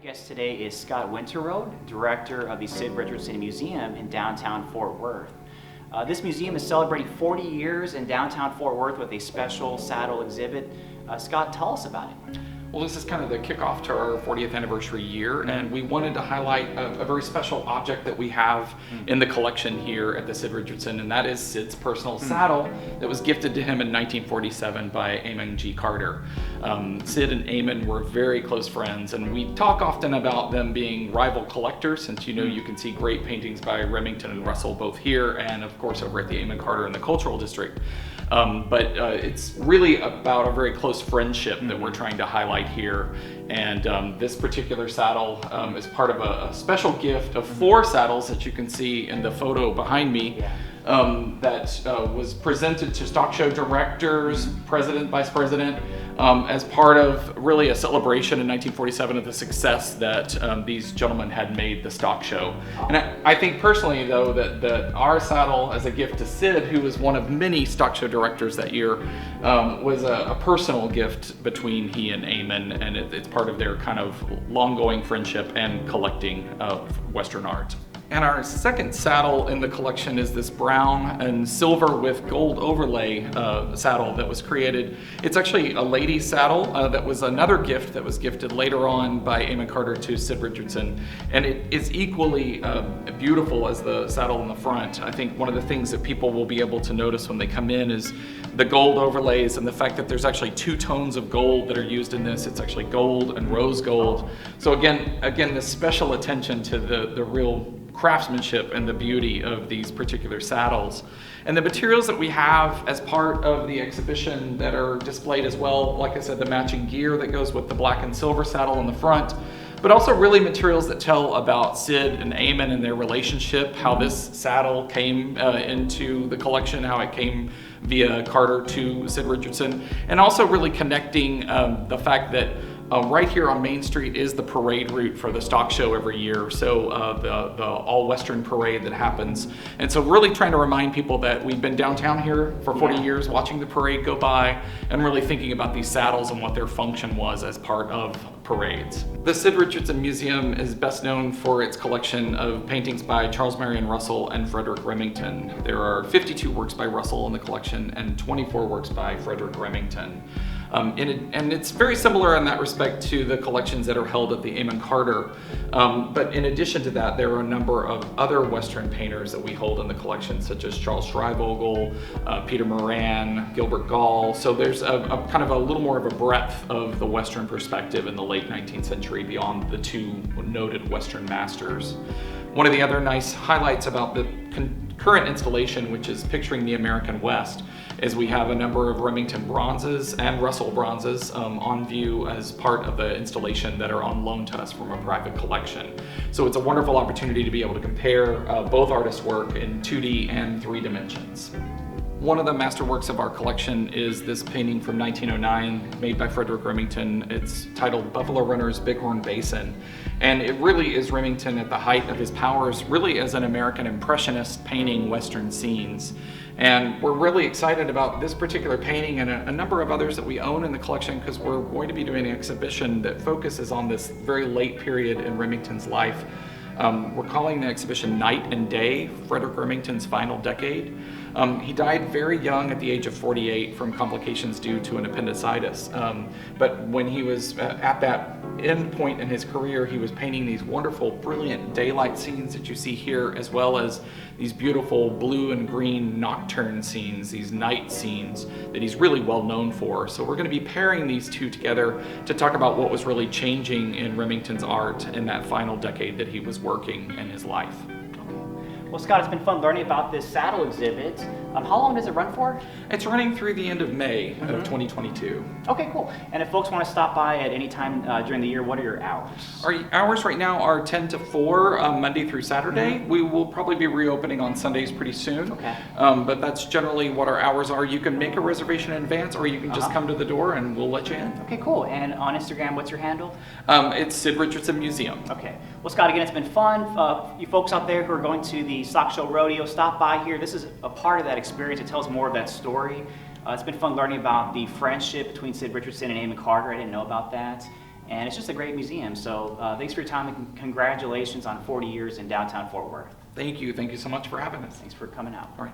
guest today is Scott Winterroad, director of the Sid Richardson Museum in downtown Fort Worth. This museum is celebrating 40 years in downtown Fort Worth with a special saddle exhibit. Scott, tell us about it. Well, this is kind of the kickoff to our 40th anniversary year, and we wanted to highlight a very special object that we have in the collection here at the Sid Richardson, and that is Sid's personal saddle that was gifted to him in 1947 by Amon G. Carter. Sid and Amon were very close friends, and we talk often about them being rival collectors, since you can see great paintings by Remington and Russell both here and of course over at the Amon Carter in the Cultural District. But it's really about a very close friendship that we're trying to highlight here. And this particular saddle is part of a special gift of 4 saddles that you can see in the photo behind me. That was presented to stock show directors, president, vice president, as part of really a celebration in 1947 of the success that these gentlemen had made the stock show. And I think personally, though, that our saddle as a gift to Sid, who was one of many stock show directors that year, was a personal gift between he and Amon, and it's part of their kind of long-going friendship and collecting of Western art. And our second saddle in the collection is this brown and silver with gold overlay saddle that was created. It's actually a lady's saddle that was another gift that was gifted later on by Amon Carter to Sid Richardson. And it is equally beautiful as the saddle in the front. I think one of the things that people will be able to notice when they come in is the gold overlays and the fact that there's actually 2 tones of gold that are used in this. It's actually gold and rose gold. So again, this special attention to the real craftsmanship and the beauty of these particular saddles. And the materials that we have as part of the exhibition that are displayed as well, like I said, the matching gear that goes with the black and silver saddle in the front, but also really materials that tell about Sid and Amon and their relationship, how this saddle came into the collection, how it came via Carter to Sid Richardson, and also really connecting the fact that right here on Main Street is the parade route for the stock show every year, so the all-Western parade that happens. And so really trying to remind people that we've been downtown here for 40 years watching the parade go by and really thinking about these saddles and what their function was as part of parades. The Sid Richardson Museum is best known for its collection of paintings by Charles Marion Russell and Frederick Remington. There are 52 works by Russell in the collection and 24 works by Frederick Remington. And it's very similar in that respect to the collections that are held at the Amon Carter. But in addition to that, there are a number of other Western painters that we hold in the collection, such as Charles Schreivogel, Peter Moran, Gilbert Gall. So there's a kind of a little more of a breadth of the Western perspective in the late 19th century beyond the 2 noted Western masters. One of the other nice highlights about the current installation, which is picturing the American West, is we have a number of Remington bronzes and Russell bronzes on view as part of the installation that are on loan to us from a private collection. So it's a wonderful opportunity to be able to compare both artists' work in 2D and 3 dimensions. One of the masterworks of our collection is this painting from 1909 made by Frederick Remington. It's titled Buffalo Runner's Bighorn Basin. And it really is Remington at the height of his powers, really as an American impressionist painting Western scenes. And we're really excited about this particular painting and a number of others that we own in the collection, because we're going to be doing an exhibition that focuses on this very late period in Remington's life. We're calling the exhibition Night and Day, Frederick Remington's Final Decade. He died very young at the age of 48 from complications due to an appendicitis. But when he was at that end point in his career, he was painting these wonderful, brilliant daylight scenes that you see here, as well as these beautiful blue and green nocturne scenes, these night scenes that he's really well known for. So we're going to be pairing these 2 together to talk about what was really changing in Remington's art in that final decade that he was working in his life. Well, Scott, it's been fun learning about this saddle exhibit. How long does it run for? It's running through the end of May of 2022. Okay, cool. And if folks want to stop by at any time during the year, what are your hours? Our hours right now are 10 to 4, Monday through Saturday. We will probably be reopening on Sundays pretty soon. Okay. But that's generally what our hours are. You can make a reservation in advance, or you can just come to the door and we'll let you in. Okay, cool. And on Instagram, what's your handle? It's Sid Richardson Museum. Okay. Well, Scott, again, it's been fun. You folks out there who are going to the Stock Show Rodeo, stop by here. This is a part of that experience. It tells more of that story. It's been fun learning about the friendship between Sid Richardson and Amon Carter. I didn't know about that. and it's just a great museum. So thanks for your time, and congratulations on 40 years in downtown Fort Worth. Thank you so much for having us. Thanks for coming out. All right.